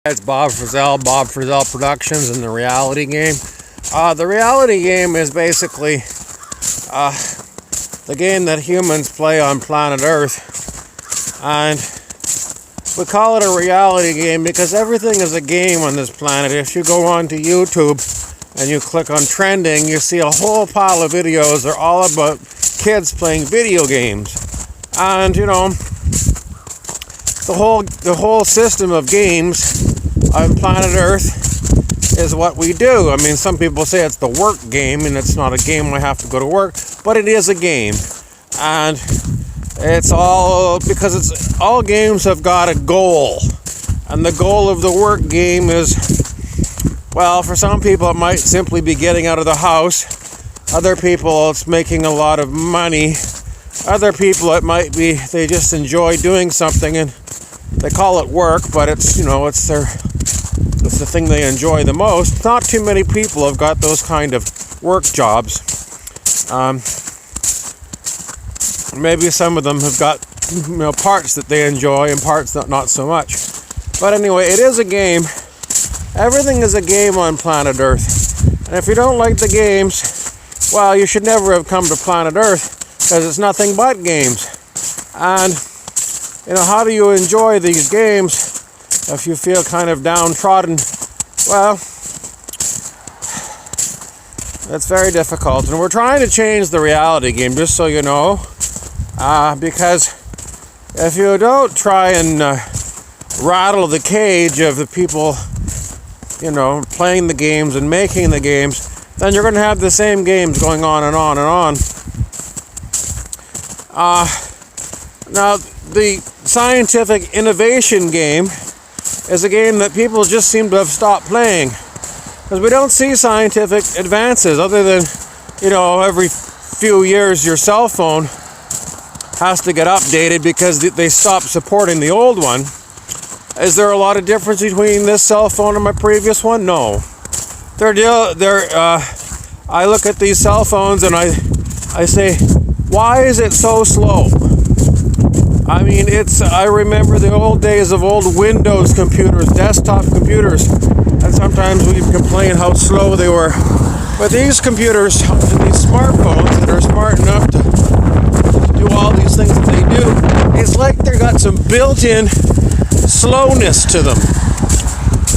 It's Bob Frizzell Productions, and the reality game. The reality game is basically the game that humans play on planet Earth, and we call it a reality game because everything is a game on this planet. If you go onto YouTube and you click on trending, you see a whole pile of videos that are all about kids playing video games, and you know, the whole system of games on planet Earth is what we do. I mean, some people say it's the work game, and it's not a game where I have to go to work, but it is a game. And it's all because it's all games have got a goal. And the goal of the work game is, well, for some people it might simply be getting out of the house. Other people it's making a lot of money. Other people it might be they just enjoy doing something and they call it work, but it's, you know, it's the thing they enjoy the most. Not too many people have got those kind of work jobs. Maybe some of them have got, you know, parts that they enjoy and parts that not so much. But anyway, it is a game. Everything is a game on planet Earth. And if you don't like the games, well, you should never have come to planet Earth, because it's nothing but games. And you know, how do you enjoy these games if you feel kind of downtrodden? Well, it's very difficult. And we're trying to change the reality game, just so you know, because if you don't try and rattle the cage of the people, you know, playing the games and making the games, then you're going to have the same games going on and on and on. Now, the scientific innovation game is a game that people just seem to have stopped playing, because we don't see scientific advances other than, you know, every few years your cell phone has to get updated because they stop supporting the old one. Is there a lot of difference between this cell phone and my previous one? No. I look at these cell phones and I say, why is it so slow? I mean, I remember the old days of old Windows computers, desktop computers, and sometimes we'd complain how slow they were. But these computers, these smartphones that are smart enough to do all these things that they do, it's like they've got some built-in slowness to them.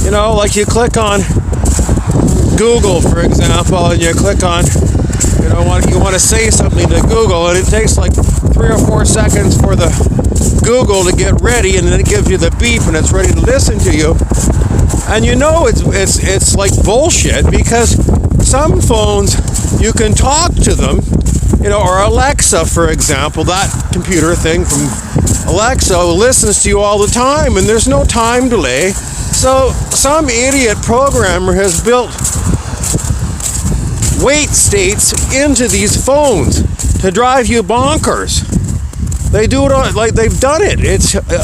You know, like you click on Google, for example, and you click on, you know, you want to say something to Google, and it takes like 3 or 4 seconds for the Google to get ready, and then it gives you the beep and it's ready to listen to you. And you know it's like bullshit, because some phones you can talk to them, you know, or Alexa, for example, that computer thing from Alexa listens to you all the time, and there's no time delay. So some idiot programmer has built wait states into these phones to drive you bonkers. They do it like they've done it.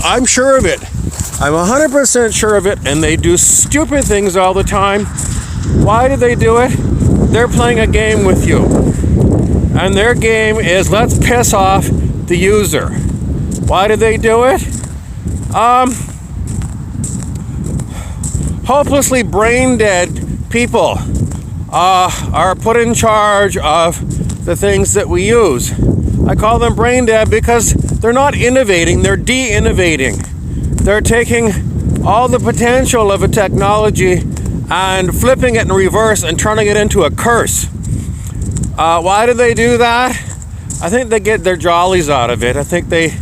I'm sure of it. I'm 100% sure of it, and they do stupid things all the time. Why do they do it? They're playing a game with you, and their game is let's piss off the user. Why do they do it? Hopelessly brain dead people are put in charge of the things that we use. I call them brain dead because they're not innovating, they're de-innovating. They're taking all the potential of a technology and flipping it in reverse and turning it into a curse. Why do they do that? I think they get their jollies out of it. I think they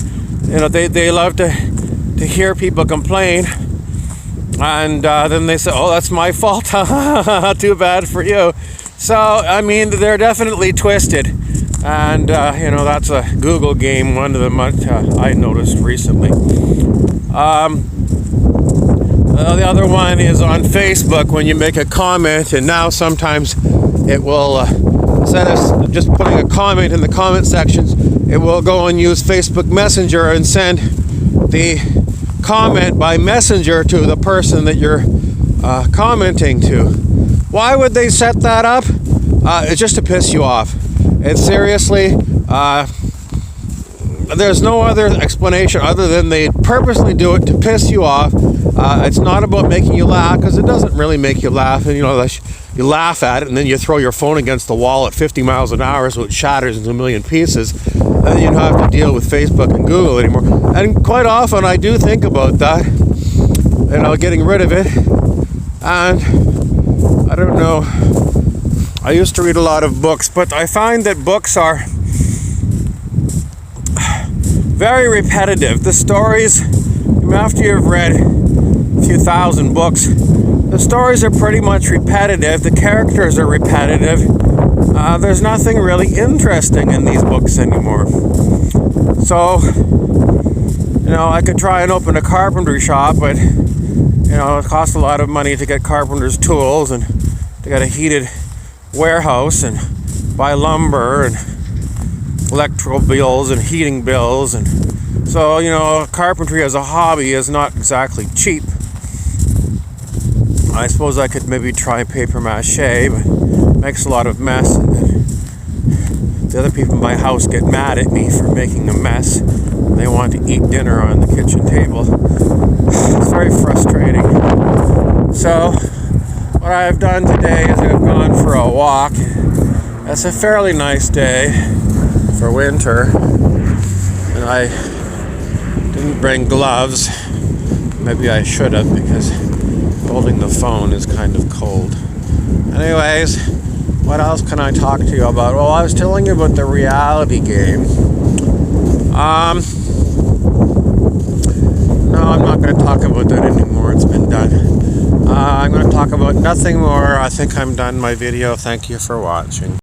love to hear people complain, and then they say, oh, that's my fault. Too bad for you. So, I mean, they're definitely twisted. And, you know, that's a Google game, one of them I noticed recently. The other one is on Facebook, when you make a comment, and now sometimes it will, instead of just putting a comment in the comment sections, it will go and use Facebook Messenger and send the comment by Messenger to the person that you're commenting to. Why would they set that up? It's just to piss you off. It's seriously, there's no other explanation other than they purposely do it to piss you off. It's not about making you laugh, because it doesn't really make you laugh. And, you laugh at it, and then you throw your phone against the wall at 50 miles an hour so it shatters into a million pieces. And then you don't have to deal with Facebook and Google anymore. And quite often I do think about that, getting rid of it. And I don't know, I used to read a lot of books, but I find that books are very repetitive. The stories, after you've read a few thousand books, the stories are pretty much repetitive. The characters are repetitive. There's nothing really interesting in these books anymore. So, I could try and open a carpentry shop, but, it costs a lot of money to get carpenter's tools and to get a heated warehouse and buy lumber and electrical bills and heating bills. And so, carpentry as a hobby is not exactly cheap. I suppose I could maybe try paper mache, but it makes a lot of mess. The other people in my house get mad at me for making a mess. They want to eat dinner on the kitchen table. It's very frustrating. So, what I've done today is I've gone for a walk. It's a fairly nice day for winter. And I didn't bring gloves. Maybe I should have, because holding the phone is kind of cold. Anyways, what else can I talk to you about? Well, I was telling you about the reality game. No, I'm not going to talk about that anymore. It's been done. I'm going to talk about nothing more. I think I'm done my video. Thank you for watching.